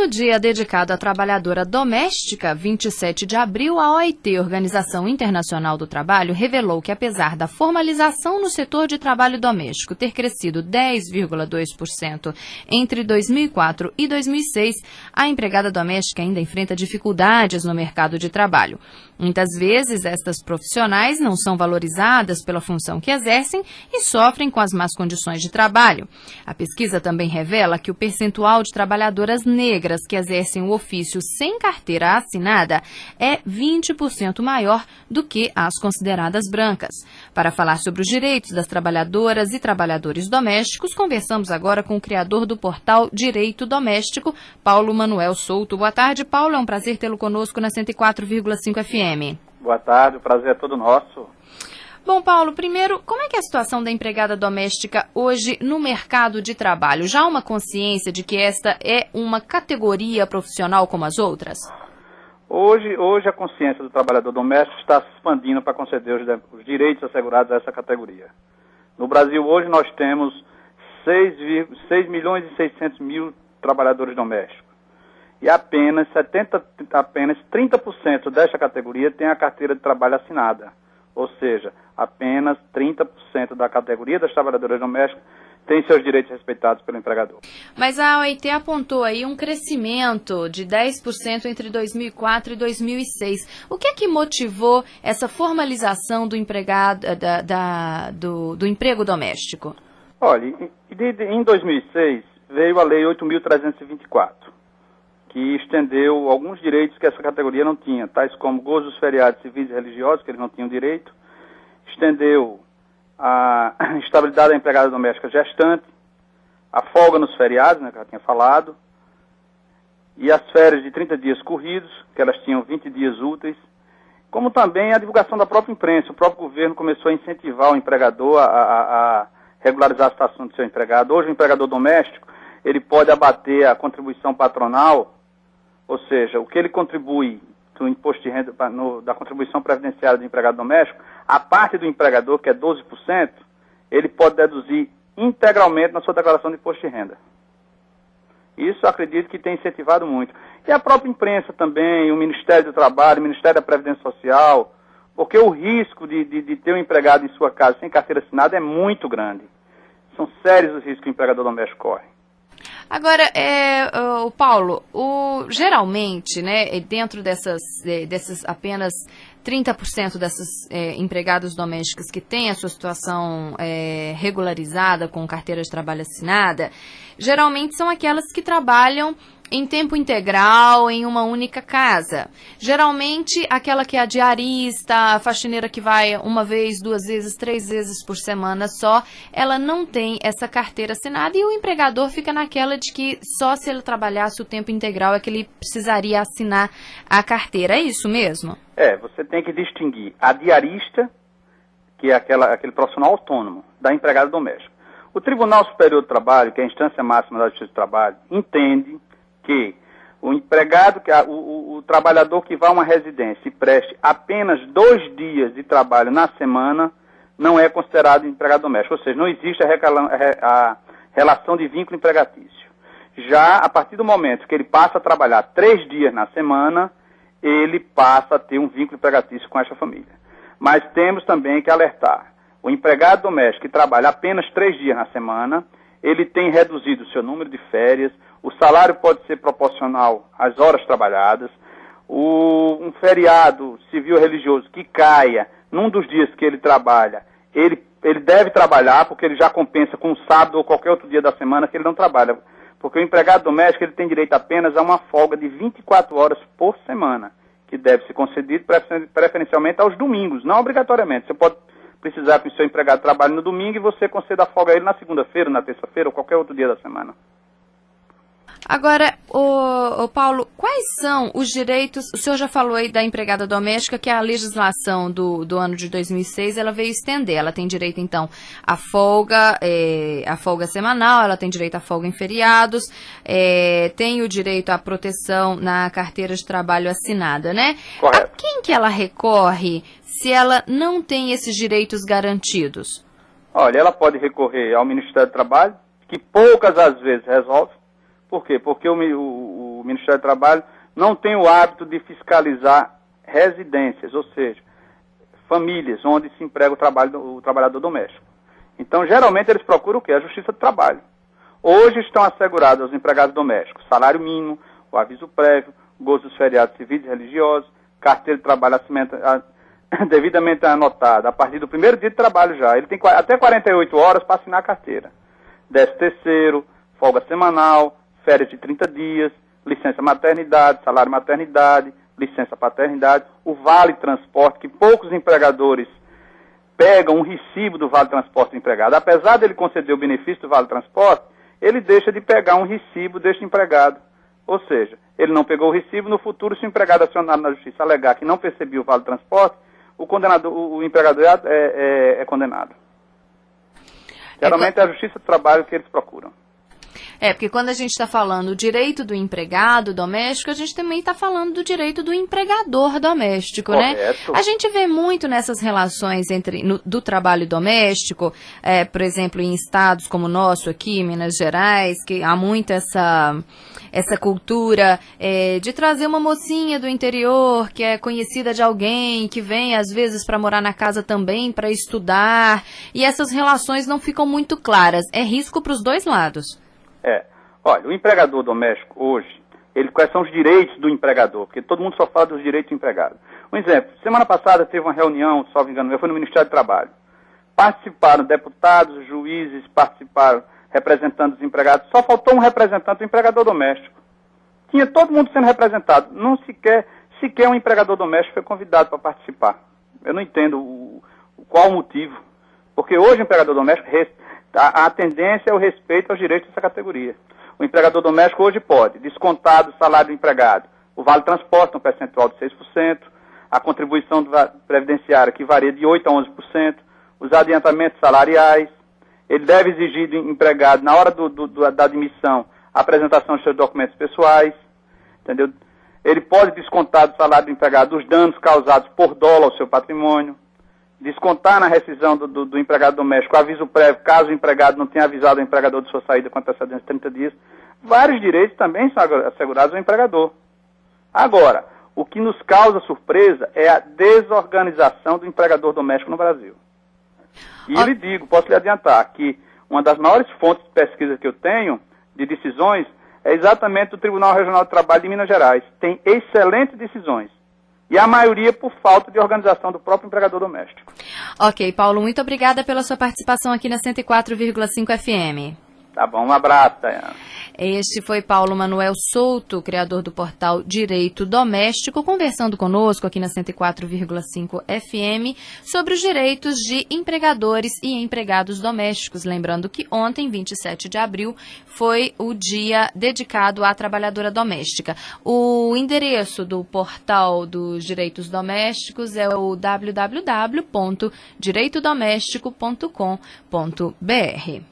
No dia dedicado à trabalhadora doméstica, 27 de abril, a OIT, Organização Internacional do Trabalho, revelou que, apesar da formalização no setor de trabalho doméstico ter crescido 10,2% entre 2004 e 2006, a empregada doméstica ainda enfrenta dificuldades no mercado de trabalho. Muitas vezes, estas profissionais não são valorizadas pela função que exercem e sofrem com as más condições de trabalho. A pesquisa também revela que o percentual de trabalhadoras negras que exercem o ofício sem carteira assinada é 20% maior do que as consideradas brancas. Para falar sobre os direitos das trabalhadoras e trabalhadores domésticos, conversamos agora com o criador do portal Direito Doméstico, Paulo Manuel Souto. Boa tarde, Paulo. É um prazer tê-lo conosco na 104,5 FM. Boa tarde, o prazer é todo nosso. Bom, Paulo, primeiro, como é que é a situação da empregada doméstica hoje no mercado de trabalho? Já há uma consciência de que esta é uma categoria profissional como as outras? Hoje a consciência do trabalhador doméstico está se expandindo para conceder os direitos assegurados a essa categoria. No Brasil, hoje, nós temos 6 milhões e 600 mil trabalhadores domésticos. E apenas 30% desta categoria tem a carteira de trabalho assinada. Ou seja, apenas 30% da categoria das trabalhadoras domésticas tem seus direitos respeitados pelo empregador. Mas a OIT apontou aí um crescimento de 10% entre 2004 e 2006. O que é que motivou essa formalização do empregado, do emprego doméstico? Olha, em 2006 veio a Lei 8.324, que estendeu alguns direitos que essa categoria não tinha, tais como gozos dos feriados civis e religiosos, que eles não tinham direito, estendeu a estabilidade da empregada doméstica gestante, a folga nos feriados, né, que eu já tinha falado, e as férias de 30 dias corridos, que elas tinham 20 dias úteis, como também a divulgação da própria imprensa. O próprio governo começou a incentivar o empregador a regularizar a situação do seu empregado. Hoje o empregador doméstico, ele pode abater a contribuição patronal, ou seja, o que ele contribui do imposto de renda, da contribuição previdenciária do empregado doméstico, a parte do empregador, que é 12%, ele pode deduzir integralmente na sua declaração de imposto de renda. Isso eu acredito que tem incentivado muito. E a própria imprensa também, o Ministério do Trabalho, o Ministério da Previdência Social, porque o risco de ter um empregado em sua casa sem carteira assinada é muito grande. São sérios os riscos que o empregador doméstico corre. Agora, o Paulo, geralmente, né, dentro dessas apenas 30% dessas empregadas domésticas que têm a sua situação regularizada com carteira de trabalho assinada, geralmente são aquelas que trabalham em tempo integral, em uma única casa. Geralmente, aquela que é a diarista, a faxineira que vai uma vez, 2 vezes, 3 vezes por semana só, ela não tem essa carteira assinada e o empregador fica naquela de que só se ele trabalhasse o tempo integral é que ele precisaria assinar a carteira. É isso mesmo? Você tem que distinguir a diarista, que é aquele profissional autônomo, da empregada doméstica. O Tribunal Superior do Trabalho, que é a instância máxima da Justiça do Trabalho, entende que o empregado, o trabalhador que vai a uma residência e preste apenas 2 dias de trabalho na semana, não é considerado empregado doméstico, ou seja, não existe a relação de vínculo empregatício. Já a partir do momento que ele passa a trabalhar 3 dias na semana, ele passa a ter um vínculo empregatício com essa família. Mas temos também que alertar, o empregado doméstico que trabalha apenas 3 dias na semana, ele tem reduzido o seu número de férias, o salário pode ser proporcional às horas trabalhadas, um feriado civil religioso que caia num dos dias que ele trabalha, ele deve trabalhar, porque ele já compensa com o sábado ou qualquer outro dia da semana que ele não trabalha. Porque o empregado doméstico ele tem direito apenas a uma folga de 24 horas por semana, que deve ser concedido preferencialmente aos domingos, não obrigatoriamente. Você pode precisar que o seu empregado trabalhe no domingo e você conceda a folga a ele na segunda-feira, na terça-feira ou qualquer outro dia da semana. Agora, Paulo, quais são os direitos, o senhor já falou aí da empregada doméstica, que a legislação do ano de 2006, ela veio estender, ela tem direito, então, à folga semanal, ela tem direito à folga em feriados, tem o direito à proteção na carteira de trabalho assinada, né? Correto. A quem que ela recorre se ela não tem esses direitos garantidos? Olha, ela pode recorrer ao Ministério do Trabalho, que poucas às vezes resolve. Por quê? Porque o Ministério do Trabalho não tem o hábito de fiscalizar residências, ou seja, famílias onde se emprega o trabalhador doméstico. Então, geralmente, eles procuram o quê? A Justiça do Trabalho. Hoje estão assegurados aos empregados domésticos salário mínimo, o aviso prévio, gozo dos feriados civis e religiosos, carteira de trabalho devidamente anotada a partir do primeiro dia de trabalho já. Ele tem até 48 horas para assinar a carteira. 13º, folga semanal, férias de 30 dias, licença maternidade, salário maternidade, licença paternidade, o vale transporte, que poucos empregadores pegam um recibo do vale transporte do empregado. Apesar dele conceder o benefício do vale transporte, ele deixa de pegar um recibo deste empregado. Ou seja, ele não pegou o recibo, no futuro, se o empregado acionado na justiça alegar que não percebeu o vale transporte, o empregador é condenado. Geralmente é a Justiça do Trabalho que eles procuram. Porque quando a gente está falando do direito do empregado doméstico, a gente também está falando do direito do empregador doméstico, correto, né? A gente vê muito nessas relações do trabalho doméstico, por exemplo, em estados como o nosso aqui, Minas Gerais, que há muito essa cultura de trazer uma mocinha do interior que é conhecida de alguém, que vem às vezes para morar na casa também, para estudar, e essas relações não ficam muito claras. É risco para os dois lados. Olha, o empregador doméstico hoje, quais são os direitos do empregador? Porque todo mundo só fala dos direitos do empregado. Um exemplo, semana passada teve uma reunião, salvo engano, foi no Ministério do Trabalho. Participaram deputados, juízes, participaram representantes dos empregados, só faltou um representante do empregador doméstico. Tinha todo mundo sendo representado, não sequer um empregador doméstico foi convidado para participar. Eu não entendo qual o motivo, porque hoje o empregador doméstico, a tendência é o respeito aos direitos dessa categoria. O empregador doméstico hoje pode descontar do salário do empregado o vale transporte, um percentual de 6%, a contribuição previdenciária que varia de 8% a 11%, os adiantamentos salariais. Ele deve exigir do empregado, na hora da admissão, a apresentação dos seus documentos pessoais, entendeu? Ele pode descontar do salário do empregado os danos causados por dolo ao seu patrimônio, descontar na rescisão do empregado doméstico aviso prévio, caso o empregado não tenha avisado o empregador de sua saída com antecedência de 30 dias. Vários direitos também são assegurados ao empregador. Agora, o que nos causa surpresa é a desorganização do empregador doméstico no Brasil. E eu lhe digo, posso lhe adiantar, que uma das maiores fontes de pesquisa que eu tenho, de decisões, é exatamente o Tribunal Regional do Trabalho de Minas Gerais. Tem excelentes decisões. E a maioria por falta de organização do próprio empregador doméstico. Ok, Paulo, muito obrigada pela sua participação aqui na 104,5 FM. Tá bom, um abraço, Dayana. Este foi Paulo Manuel Souto, criador do portal Direito Doméstico, conversando conosco aqui na 104,5 FM sobre os direitos de empregadores e empregados domésticos. Lembrando que ontem, 27 de abril, foi o dia dedicado à trabalhadora doméstica. O endereço do portal dos direitos domésticos é o www.direitodoméstico.com.br.